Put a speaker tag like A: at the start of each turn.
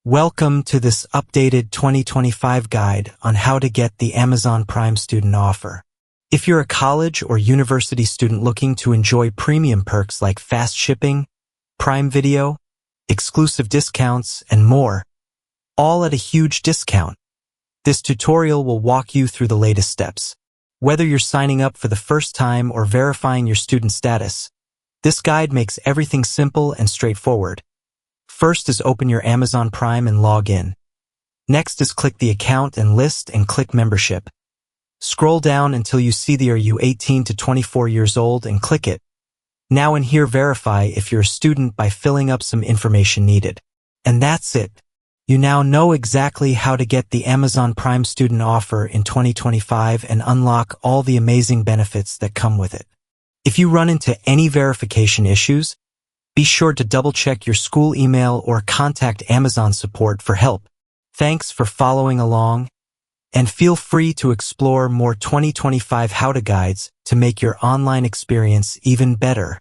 A: Welcome to this updated 2025 guide on how to get the Amazon Prime student offer. If you're a college or university student looking to enjoy premium perks like fast shipping, Prime Video, exclusive discounts, and more, all at a huge discount, this tutorial will walk you through the latest steps. Whether you're signing up for the first time or verifying your student status, this guide makes everything simple and straightforward. First is open your Amazon Prime and log in. Next is click the account and list and click membership. Scroll down until you see the Are you 18 to 24 years old and click it. Now in here verify if you're a student by filling up some information needed. And that's it. You now know exactly how to get the Amazon Prime student offer in 2025 and unlock all the amazing benefits that come with it. If you run into any verification issues, be sure to double-check your school email or contact Amazon support for help. Thanks for following along, and feel free to explore more 2025 how-to guides to make your online experience even better.